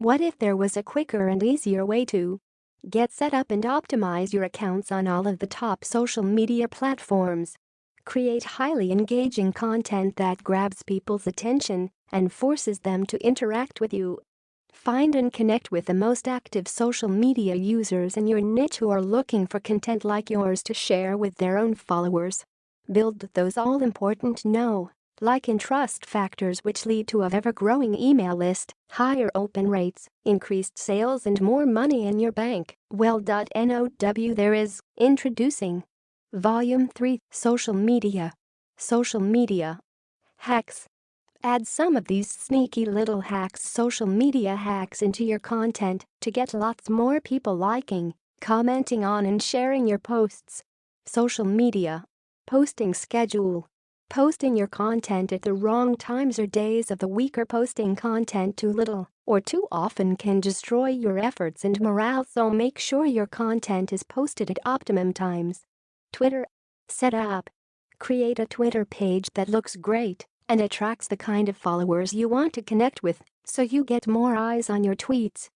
What if there was a quicker and easier way to get set up and optimize your accounts on all of the top social media platforms? Create highly engaging content that grabs people's attention and forces them to interact with you. Find and connect with the most active social media users in your niche who are looking for content like yours to share with their own followers. Build those all-important know, like and trust factors which lead to an ever-growing email list, higher open rates, increased sales and more money in your bank. Well.now there is introducing Volume 3 Social Media Hacks. Add some of these sneaky little social media hacks into your content to get lots more people liking, commenting on and sharing your posts. Social media posting schedule. Posting your content at the wrong times or days of the week or posting content too little or too often can destroy your efforts and morale, so make sure your content is posted at optimum times. Twitter setup. Create a Twitter page that looks great and attracts the kind of followers you want to connect with, so you get more eyes on your tweets.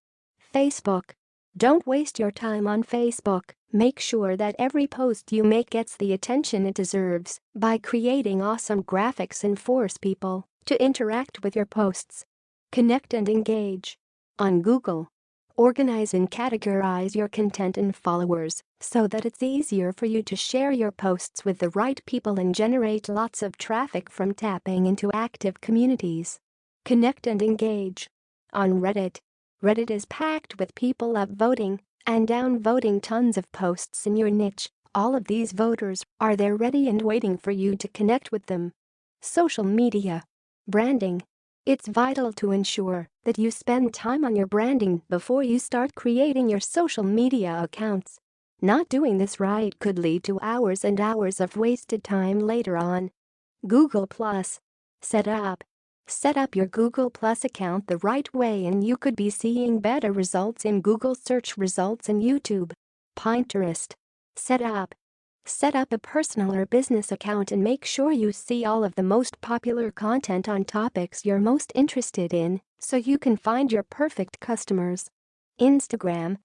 Facebook. Don't waste your time on Facebook. Make sure that every post you make gets the attention it deserves by creating awesome graphics and force people to interact with your posts. Connect and engage. On Google. Organize and categorize your content and followers so that it's easier for you to share your posts with the right people and generate lots of traffic from tapping into active communities. Connect and engage. On Reddit. Reddit is packed with people upvoting and downvoting tons of posts in your niche. All of these voters are there ready and waiting for you to connect with them. Social media. Branding. It's vital to ensure that you spend time on your branding before you start creating your social media accounts. Not doing this right could lead to hours and hours of wasted time later on. Google Plus. Setup. Set up your Google Plus account the right way and you could be seeing better results in Google search results and YouTube. Pinterest. Setup. Set up a personal or business account and make sure you see all of the most popular content on topics you're most interested in so you can find your perfect customers. Instagram.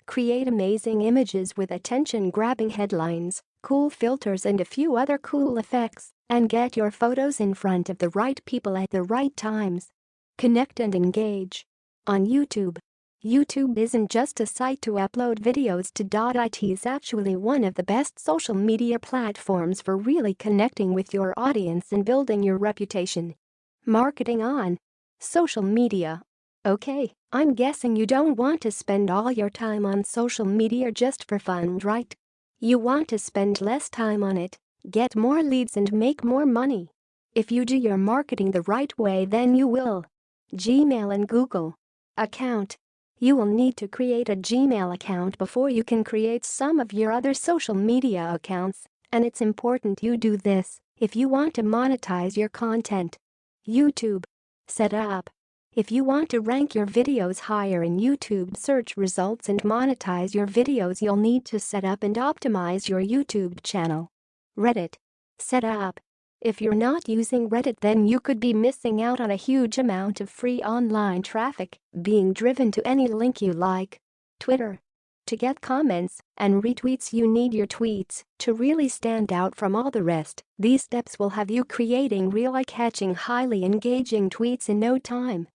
Create amazing images with attention-grabbing headlines, cool filters and a few other cool effects, and get your photos in front of the right people at the right times. Connect and engage. On YouTube. YouTube isn't just a site to upload videos to. It is actually one of the best social media platforms for really connecting with your audience and building your reputation. Marketing on social media. Okay, I'm guessing you don't want to spend all your time on social media just for fun, right? You want to spend less time on it, get more leads and make more money. If you do your marketing the right way, then you will. Gmail and Google account. You will need to create a Gmail account before you can create some of your other social media accounts, and it's important you do this if you want to monetize your content. YouTube setup. If you want to rank your videos higher in YouTube search results and monetize your videos, you'll need to set up and optimize your YouTube channel. Reddit setup. If you're not using Reddit, then you could be missing out on a huge amount of free online traffic being driven to any link you like. Twitter. To get comments and retweets, you need your tweets to really stand out from all the rest. These steps will have you creating real eye-catching, highly engaging tweets in no time.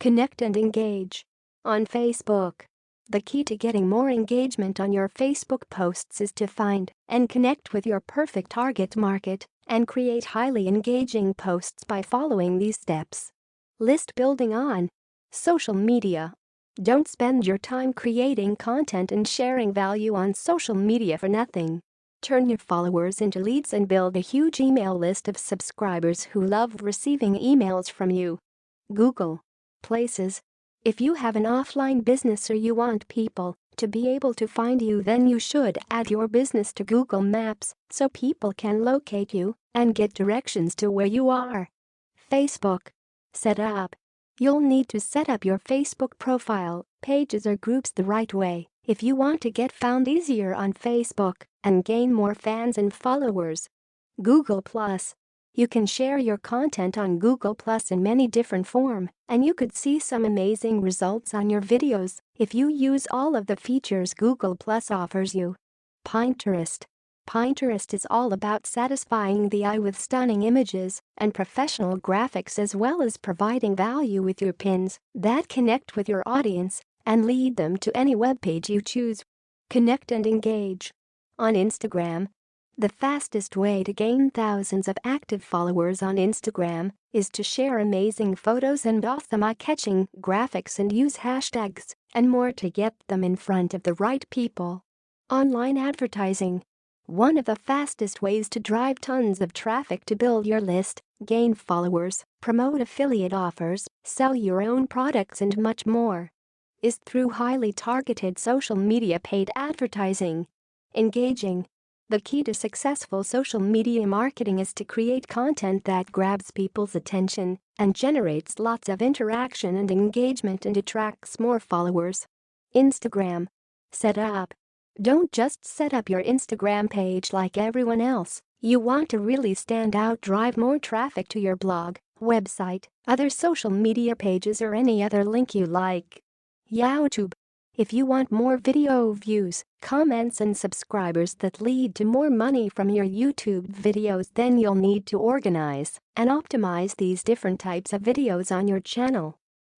Connect and engage. On Facebook. The key to getting more engagement on your Facebook posts is to find and connect with your perfect target market and create highly engaging posts by following these steps. List building on social media. Don't spend your time creating content and sharing value on social media for nothing. Turn your followers into leads and build a huge email list of subscribers who love receiving emails from you. Google Places. If you have an offline business or you want people to be able to find you, then you should add your business to Google Maps so people can locate you and get directions to where you are. Facebook setup. You'll need to set up your Facebook profile, pages or groups the right way if you want to get found easier on Facebook and gain more fans and followers. Google Plus. You can share your content on Google Plus in many different forms, and you could see some amazing results on your videos if you use all of the features Google Plus offers you. Pinterest. Pinterest is all about satisfying the eye with stunning images and professional graphics, as well as providing value with your pins that connect with your audience and lead them to any webpage you choose. Connect and engage. On Instagram, the fastest way to gain thousands of active followers on Instagram is to share amazing photos and awesome eye-catching graphics and use hashtags and more to get them in front of the right people. Online advertising. One of the fastest ways to drive tons of traffic to build your list, gain followers, promote affiliate offers, sell your own products and much more is through highly targeted social media paid advertising. Engaging. The key to successful social media marketing is to create content that grabs people's attention and generates lots of interaction and engagement and attracts more followers. Instagram. Set up. Don't just set up your Instagram page like everyone else. You want to really stand out, drive more traffic to your blog, website, other social media pages or any other link you like. YouTube. If you want more video views, comments and subscribers that lead to more money from your YouTube videos, then you'll need to organize and optimize these different types of videos on your channel.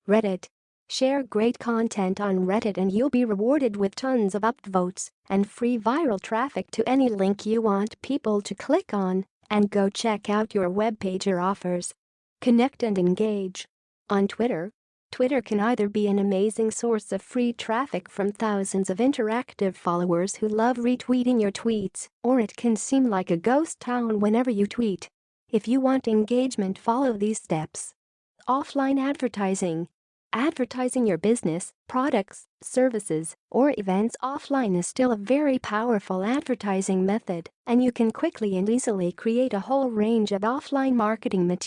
Reddit. Share great content on Reddit and you'll be rewarded with tons of upvotes and free viral traffic to any link you want people to click on and go check out your webpage or offers. Connect and engage. On Twitter. Twitter can either be an amazing source of free traffic from thousands of interactive followers who love retweeting your tweets, or it can seem like a ghost town whenever you tweet. If you want engagement, follow these steps. Offline advertising. Advertising your business, products, services, or events offline is still a very powerful advertising method, and you can quickly and easily create a whole range of offline marketing materials